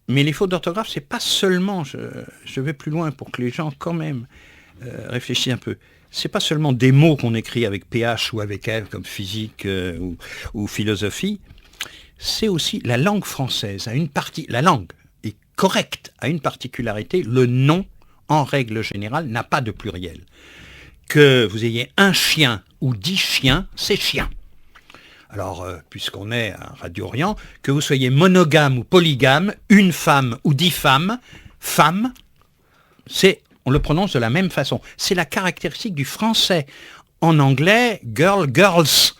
Mais les fautes d'orthographe, c'est pas seulement, je vais plus loin pour que les gens quand même réfléchissent un peu, c'est pas seulement des mots qu'on écrit avec PH ou avec L, comme physique ou philosophie, c'est aussi la langue française, la langue est correcte, a une particularité, le nom, en règle générale, n'a pas de pluriel. Que vous ayez un chien ou 10 chiens, c'est chien. Alors, puisqu'on est à Radio Orient, que vous soyez monogame ou polygame, une femme ou 10 femmes, femme, on le prononce de la même façon. C'est la caractéristique du français. En anglais, girl, girls.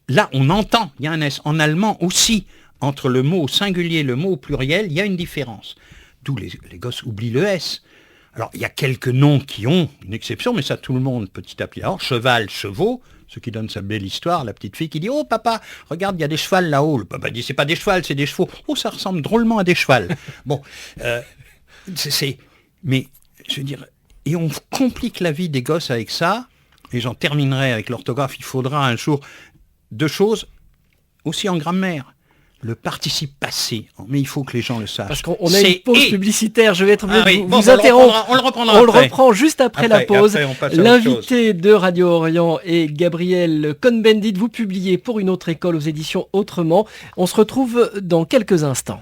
Là, on entend, il y a un S. En allemand aussi, entre le mot au singulier et le mot au pluriel, il y a une différence. D'où les gosses oublient le S. Alors, il y a quelques noms qui ont une exception, mais ça, tout le monde, petit à petit. Alors, cheval, chevaux, ce qui donne sa belle histoire, la petite fille qui dit « Oh, papa, regarde, il y a des chevals là-haut. » Le papa dit « C'est pas des chevals, c'est des chevaux. » « Oh, ça ressemble drôlement à des chevals. » Bon, mais, je veux dire, et on complique la vie des gosses avec ça, et j'en terminerai avec l'orthographe, il faudra un jour 2 choses, aussi en grammaire. Le participe passé, mais il faut que les gens le sachent. Parce qu'on a une pause publicitaire, je vais être vous interrompre. On le reprendra après. On le reprend juste après la pause. L'invité de Radio Orient est Gabriel Cohn-Bendit. Vous publiez pour une autre école aux éditions Autrement. On se retrouve dans quelques instants.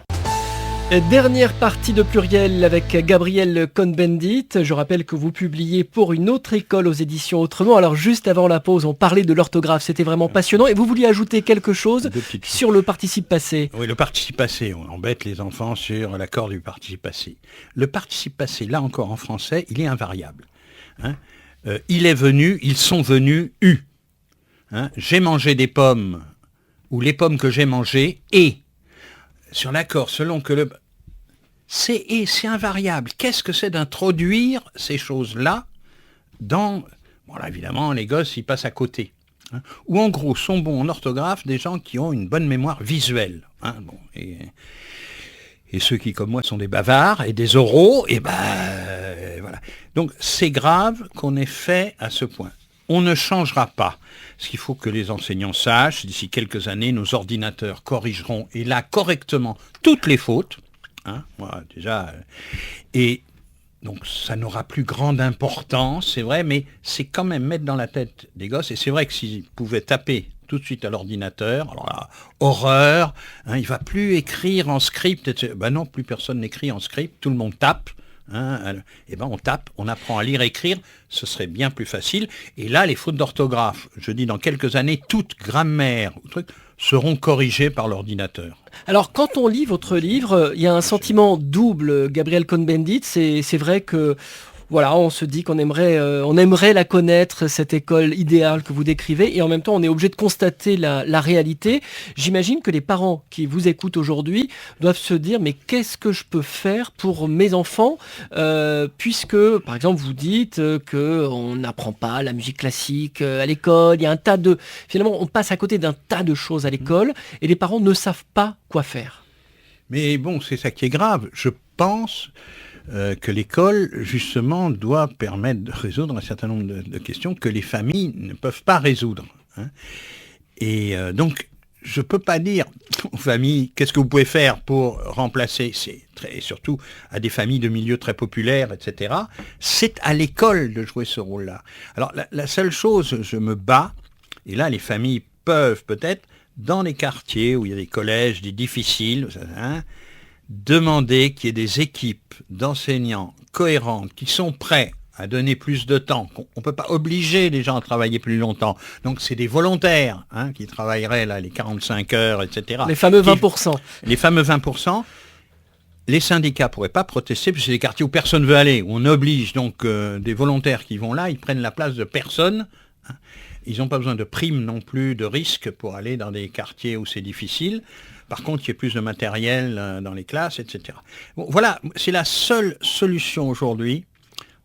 Dernière partie de Pluriel avec Gabriel Cohn-Bendit. Je rappelle que vous publiez pour une autre école aux éditions Autrement. Alors juste avant la pause, on parlait de l'orthographe, c'était vraiment passionnant. Et vous vouliez ajouter quelque chose sur le participe passé? Oui, le participe passé, on embête les enfants sur l'accord du participe passé. Le participe passé, là encore en français, il est invariable. Hein, il est venu, ils sont venus, eu. Hein, j'ai mangé des pommes, ou les pommes que j'ai mangées, et... Sur l'accord, selon que c'est invariable. Qu'est-ce que c'est d'introduire ces choses-là dans... Bon, là, évidemment, les gosses, ils passent à côté. Hein, ou en gros, sont bons en orthographe des gens qui ont une bonne mémoire visuelle. Hein, bon, et ceux qui, comme moi, sont des bavards et des oraux, et voilà. Donc, c'est grave qu'on ait fait à ce point. On ne changera pas. Ce qu'il faut que les enseignants sachent, d'ici quelques années, nos ordinateurs corrigeront, et là, correctement, toutes les fautes. Hein, voilà, déjà. Et donc ça n'aura plus grande importance, c'est vrai, mais c'est quand même mettre dans la tête des gosses. Et c'est vrai que s'ils pouvaient taper tout de suite à l'ordinateur, alors là, horreur, hein, il ne va plus écrire en script, etc. Ben non, plus personne n'écrit en script, tout le monde tape. Hein, et ben on tape, on apprend à lire et écrire, ce serait bien plus facile. Et là, les fautes d'orthographe, je dis dans quelques années, toute grammaire seront corrigées par l'ordinateur. Alors, quand on lit votre livre, il y a un sentiment double, Gabriel Cohn-Bendit. C'est vrai que, voilà, on se dit qu'on aimerait la connaître, cette école idéale que vous décrivez, et en même temps, on est obligé de constater la réalité. J'imagine que les parents qui vous écoutent aujourd'hui doivent se dire, mais qu'est-ce que je peux faire pour mes enfants, puisque, par exemple, vous dites qu'on n'apprend pas la musique classique à l'école, il y a un tas de... Finalement, on passe à côté d'un tas de choses à l'école, et les parents ne savent pas quoi faire. Mais bon, c'est ça qui est grave. Je pense que l'école, justement, doit permettre de résoudre un certain nombre de questions que les familles ne peuvent pas résoudre. Hein. Et donc, je ne peux pas dire aux familles, qu'est-ce que vous pouvez faire pour remplacer, et surtout à des familles de milieux très populaires, etc. C'est à l'école de jouer ce rôle-là. Alors, la seule chose, je me bats, et là, les familles peuvent peut-être, dans les quartiers où il y a des collèges dits difficiles, hein, demander qu'il y ait des équipes d'enseignants cohérentes qui sont prêts à donner plus de temps. On ne peut pas obliger les gens à travailler plus longtemps. Donc c'est des volontaires hein, qui travailleraient là, les 45 heures, etc. Les fameux 20%. Les fameux 20%. Les syndicats ne pourraient pas protester, parce que c'est des quartiers où personne ne veut aller, où on oblige donc des volontaires qui vont là, ils prennent la place de personne. Hein. Ils n'ont pas besoin de primes non plus, de risques pour aller dans des quartiers où c'est difficile. Par contre, il y a plus de matériel dans les classes, etc. Bon, voilà, c'est la seule solution aujourd'hui,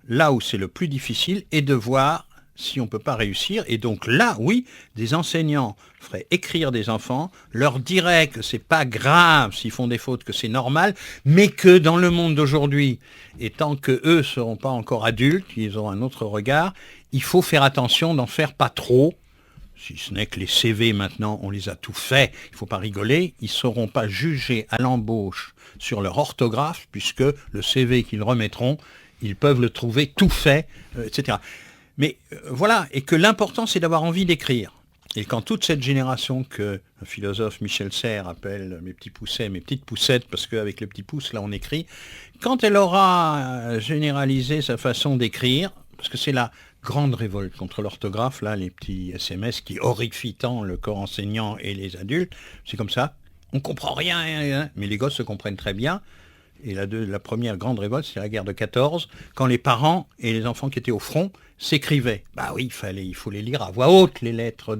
là où c'est le plus difficile, et de voir si on ne peut pas réussir. Et donc là, oui, des enseignants feraient écrire des enfants, leur diraient que c'est pas grave s'ils font des fautes, que c'est normal, mais que dans le monde d'aujourd'hui, et tant qu'eux ne seront pas encore adultes, ils auront un autre regard, il faut faire attention d'en faire pas trop, si ce n'est que les CV maintenant, on les a tout faits, il ne faut pas rigoler, ils ne seront pas jugés à l'embauche sur leur orthographe, puisque le CV qu'ils remettront, ils peuvent le trouver tout fait, etc. Mais voilà, et que l'important c'est d'avoir envie d'écrire. Et quand toute cette génération que un philosophe Michel Serres appelle mes petits poussets, mes petites poussettes, parce qu'avec les petits pouces là on écrit, quand elle aura généralisé sa façon d'écrire, parce que c'est la grande révolte contre l'orthographe, là, les petits SMS qui horrifient tant le corps enseignant et les adultes, c'est comme ça, on comprend rien, hein, mais les gosses se comprennent très bien. Et la première grande révolte, c'est la guerre de 14, quand les parents et les enfants qui étaient au front s'écrivaient. Bah oui, il faut les lire à voix haute, les lettres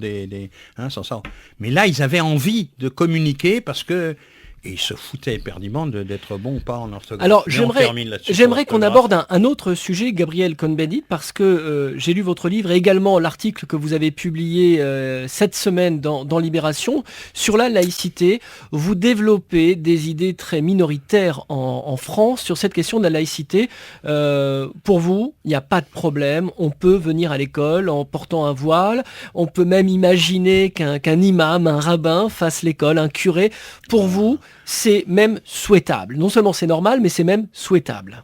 sans ça. Mais là, ils avaient envie de communiquer parce que et ils se foutaient éperdument d'être bons ou pas en orthographe. Alors, j'aimerais qu'on aborde un autre sujet, Gabriel Cohn-Bendit, parce que j'ai lu votre livre et également l'article que vous avez publié cette semaine dans Libération sur la laïcité. Vous développez des idées très minoritaires en France sur cette question de la laïcité. Pour vous, il n'y a pas de problème. On peut venir à l'école en portant un voile. On peut même imaginer qu'un imam, un rabbin fasse l'école, un curé. Pour vous, c'est même souhaitable. Non seulement c'est normal, mais c'est même souhaitable.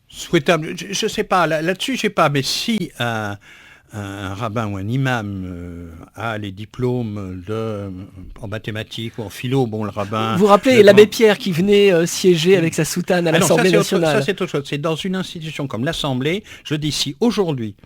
Souhaitable, je ne sais pas, là-dessus je ne sais pas, mais si un rabbin ou un imam a les diplômes en mathématiques ou en philo, bon le rabbin... Vous vous rappelez l'abbé Pierre qui venait siéger avec sa soutane à l'Assemblée nationale. Ça c'est autre chose, c'est dans une institution comme l'Assemblée, je dis si aujourd'hui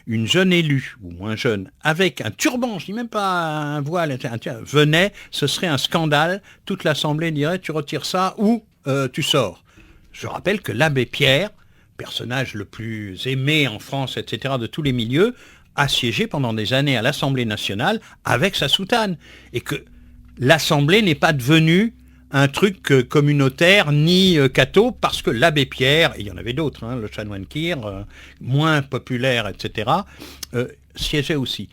une jeune élue, ou moins jeune, avec un turban, je dis même pas un voile, venait, ce serait un scandale, toute l'Assemblée dirait tu retires ça ou tu sors. Je rappelle que l'abbé Pierre, personnage le plus aimé en France, etc., de tous les milieux, a siégé pendant des années à l'Assemblée nationale avec sa soutane. Et que l'Assemblée n'est pas devenue un truc communautaire ni catho, parce que l'abbé Pierre, et il y en avait d'autres, hein, le chanoine Kir, moins populaire, etc., siégeait aussi.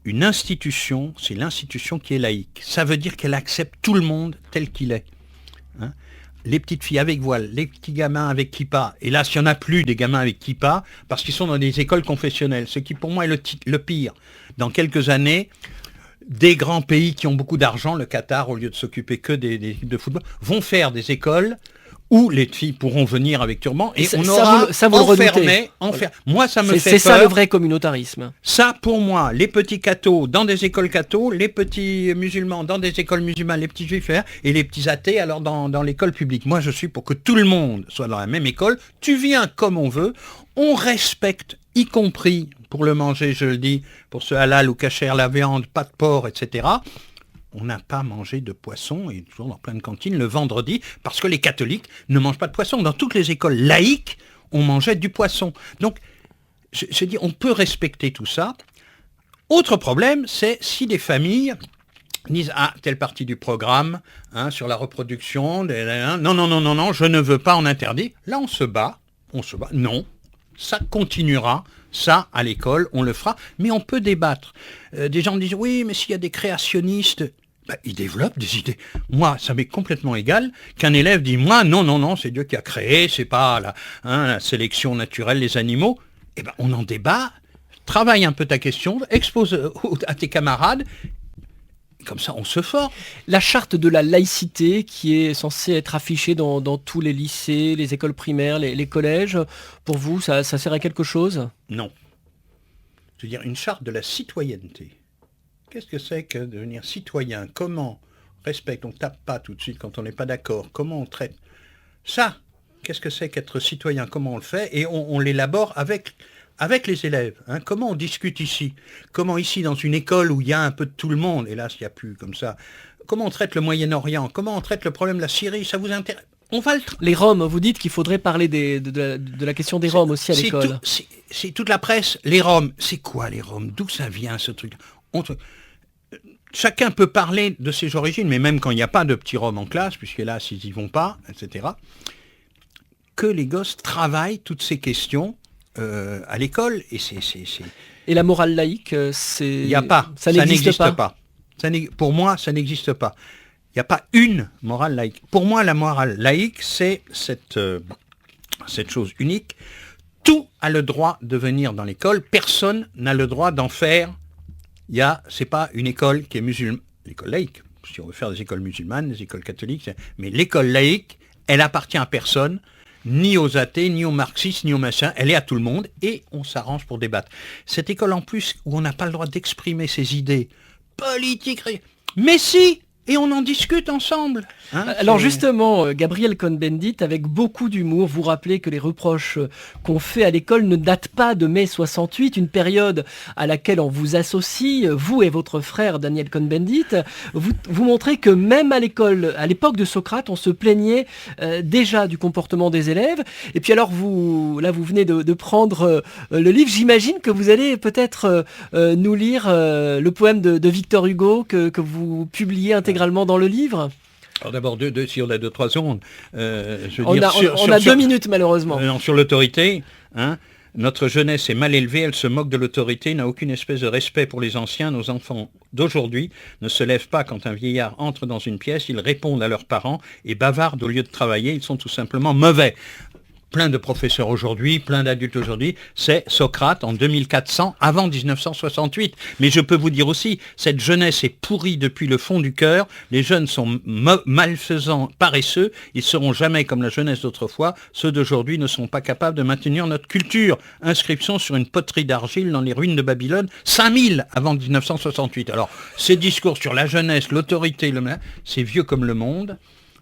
Une institution, c'est l'institution qui est laïque. Ça veut dire qu'elle accepte tout le monde tel qu'il est. Hein. Les petites filles avec voile, les petits gamins avec kippa, et là, s'il n'y en a plus des gamins avec kippa, parce qu'ils sont dans des écoles confessionnelles, ce qui pour moi est le pire. Dans quelques années, des grands pays qui ont beaucoup d'argent, le Qatar, au lieu de s'occuper que des équipes de football, vont faire des écoles où les filles pourront venir avec turban et on ça, aura vous le enfermé. Moi, ça me fait C'est peur. ça le vrai communautarisme. Ça, pour moi, les petits cathos dans des écoles cathos, les petits musulmans dans des écoles musulmanes, les petits juifs et les petits athées alors dans l'école publique. Moi, je suis pour que tout le monde soit dans la même école. Tu viens comme on veut. On respecte, y compris pour le manger, je le dis, pour ce halal ou kasher, la viande, pas de porc, etc. On n'a pas mangé de poisson, et toujours dans plein de cantines, le vendredi, parce que les catholiques ne mangent pas de poisson. Dans toutes les écoles laïques, on mangeait du poisson. Donc, je dis, on peut respecter tout ça. Autre problème, c'est si des familles disent, telle partie du programme, sur la reproduction, non, je ne veux pas, on interdit. Là, on se bat. Non, ça continuera. Ça, à l'école, on le fera, mais on peut débattre. Des gens disent, oui, mais s'il y a des créationnistes, ils développent des idées. Moi, ça m'est complètement égal qu'un élève dit, moi, non, c'est Dieu qui a créé, c'est pas la sélection naturelle des animaux. On en débat, travaille un peu ta question, expose à tes camarades, comme ça, on se forme. La charte de la laïcité qui est censée être affichée dans tous les lycées, les écoles primaires, les collèges, pour vous, ça sert à quelque chose ? Non. Je veux dire, une charte de la citoyenneté. Qu'est-ce que c'est que devenir citoyen ? Comment on respecte, on ne tape pas tout de suite quand on n'est pas d'accord. Comment on traite ? Ça, qu'est-ce que c'est qu'être citoyen ? Comment on le fait ? Et on l'élabore avec les élèves. Comment on discute ici ? Comment ici, dans une école où il y a un peu de tout le monde, hélas, il n'y a plus comme ça, comment on traite le Moyen-Orient ? Comment on traite le problème de la Syrie ? Ça vous intéresse ? Les Roms, vous dites qu'il faudrait parler de la question des Roms aussi à l'école. C'est toute la presse. Les Roms, c'est quoi les Roms ? D'où ça vient ce truc ? Chacun peut parler de ses origines, mais même quand il n'y a pas de petits Roms en classe, puisque là, s'ils n'y vont pas, etc., que les gosses travaillent toutes ces questions à l'école. Et la morale laïque, il n'y a pas. Ça n'existe pas. Pour moi, ça n'existe pas. Il n'y a pas une morale laïque. Pour moi, la morale laïque, c'est cette chose unique. Tout a le droit de venir dans l'école. Personne n'a le droit d'en faire. C'est pas une école qui est musulmane. L'école laïque, si on veut faire des écoles musulmanes, des écoles catholiques, mais l'école laïque, elle appartient à personne, ni aux athées, ni aux marxistes, ni aux machins. Elle est à tout le monde et on s'arrange pour débattre. Cette école en plus, où on n'a pas le droit d'exprimer ses idées politiques, mais si. Et on en discute ensemble. Alors justement, Gabriel Cohn-Bendit, avec beaucoup d'humour, vous rappelez que les reproches qu'on fait à l'école ne datent pas de mai 68, une période à laquelle on vous associe, vous et votre frère Daniel Cohn-Bendit. Vous montrez que même à l'école, à l'époque de Socrate, on se plaignait déjà du comportement des élèves. Et puis alors, vous venez de prendre le livre. J'imagine que vous allez peut-être nous lire le poème de Victor Hugo que vous publiez intégralement dans le livre. Alors d'abord, si on a 2-3 secondes, on a 2 minutes malheureusement. Sur l'autorité, notre jeunesse est mal élevée, elle se moque de l'autorité, n'a aucune espèce de respect pour les anciens. Nos enfants d'aujourd'hui ne se lèvent pas quand un vieillard entre dans une pièce, ils répondent à leurs parents et bavardent au lieu de travailler, ils sont tout simplement mauvais. Plein de professeurs aujourd'hui, plein d'adultes aujourd'hui, c'est Socrate en 2400 avant 1968. Mais je peux vous dire aussi, cette jeunesse est pourrie depuis le fond du cœur, les jeunes sont malfaisants, paresseux, ils seront jamais comme la jeunesse d'autrefois, ceux d'aujourd'hui ne sont pas capables de maintenir notre culture. Inscription sur une poterie d'argile dans les ruines de Babylone, 5000 avant 1968. Alors, ces discours sur la jeunesse, l'autorité, c'est vieux comme le monde,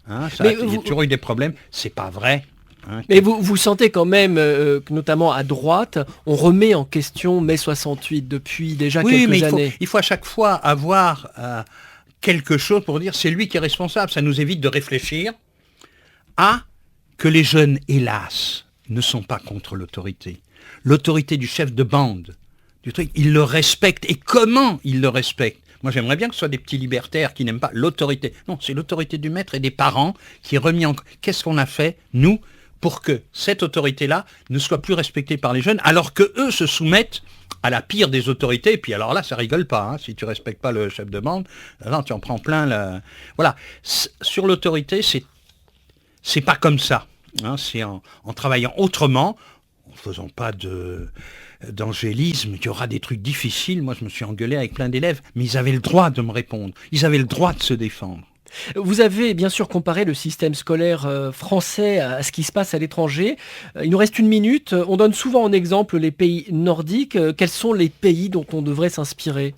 il y a toujours eu des problèmes, c'est pas vrai. Mais vous sentez quand même que notamment à droite, on remet en question mai 68 depuis déjà quelques années. Il faut à chaque fois avoir quelque chose pour dire c'est lui qui est responsable. Ça nous évite de réfléchir à que les jeunes, hélas, ne sont pas contre l'autorité. L'autorité du chef de bande, ils le respectent. Et comment ils le respectent ? Moi, j'aimerais bien que ce soit des petits libertaires qui n'aiment pas l'autorité. Non, c'est l'autorité du maître et des parents qui est remis en... Qu'est-ce qu'on a fait, nous, pour que cette autorité-là ne soit plus respectée par les jeunes, alors que eux se soumettent à la pire des autorités, et puis alors là, ça rigole pas, si tu respectes pas le chef de bande, non, tu en prends plein la... Voilà, sur l'autorité, c'est pas comme ça, c'est en travaillant autrement, en faisant pas d'angélisme, il y aura des trucs difficiles, moi je me suis engueulé avec plein d'élèves, mais ils avaient le droit de me répondre, ils avaient le droit de se défendre. Vous avez bien sûr comparé le système scolaire français à ce qui se passe à l'étranger. Il nous reste 1 minute. On donne souvent en exemple les pays nordiques. Quels sont les pays dont on devrait s'inspirer ?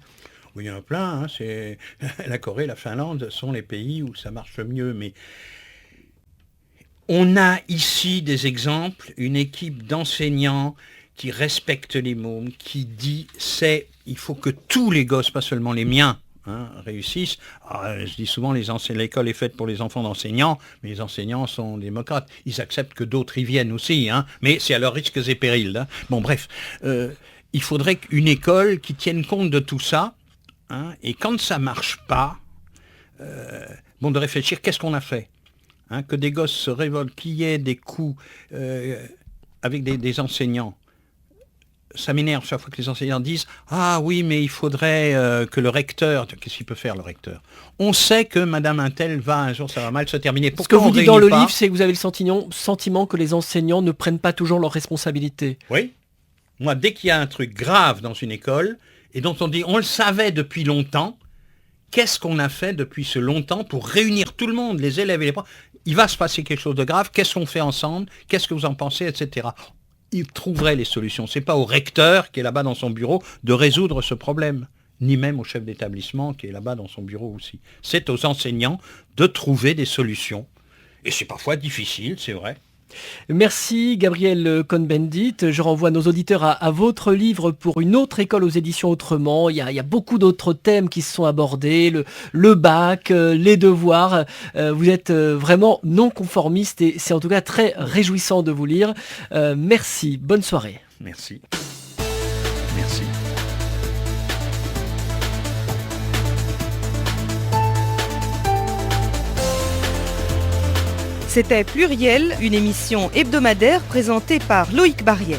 Oui, il y en a plein. C'est la Corée, la Finlande sont les pays où ça marche mieux. Mais on a ici des exemples, une équipe d'enseignants qui respecte les mômes, qui dit il faut que tous les gosses, pas seulement les miens, réussissent. Je dis souvent l'école est faite pour les enfants d'enseignants, mais les enseignants sont démocrates. Ils acceptent que d'autres y viennent aussi, mais c'est à leurs risques et périls. Bon, bref, il faudrait une école qui tienne compte de tout ça, et quand ça marche pas, de réfléchir, qu'est-ce qu'on a fait ? Que des gosses se révoltent, qu'il y ait des coups avec des enseignants. Ça m'énerve chaque fois que les enseignants disent « Ah oui, mais il faudrait que le recteur... » Qu'est-ce qu'il peut faire, le recteur ? On sait que Madame Untel un jour, ça va mal se terminer. Ce que vous dites dans le livre, c'est que vous avez le sentiment que les enseignants ne prennent pas toujours leurs responsabilités. Oui. Moi, dès qu'il y a un truc grave dans une école, et dont on dit « On le savait depuis longtemps », qu'est-ce qu'on a fait depuis ce longtemps pour réunir tout le monde, les élèves et les profs ? Il va se passer quelque chose de grave, qu'est-ce qu'on fait ensemble ? Qu'est-ce que vous en pensez, etc. Il trouverait les solutions. Ce n'est pas au recteur qui est là-bas dans son bureau de résoudre ce problème, ni même au chef d'établissement qui est là-bas dans son bureau aussi. C'est aux enseignants de trouver des solutions. Et c'est parfois difficile, c'est vrai. Merci Gabriel Cohn-Bendit. Je renvoie nos auditeurs à votre livre pour une autre école aux éditions Autrement. Il y a beaucoup d'autres thèmes qui se sont abordés, le bac, les devoirs. Vous êtes vraiment non conformiste et c'est en tout cas très réjouissant de vous lire. Merci, bonne soirée. Merci. Merci. C'était Pluriel, une émission hebdomadaire présentée par Loïc Barrière.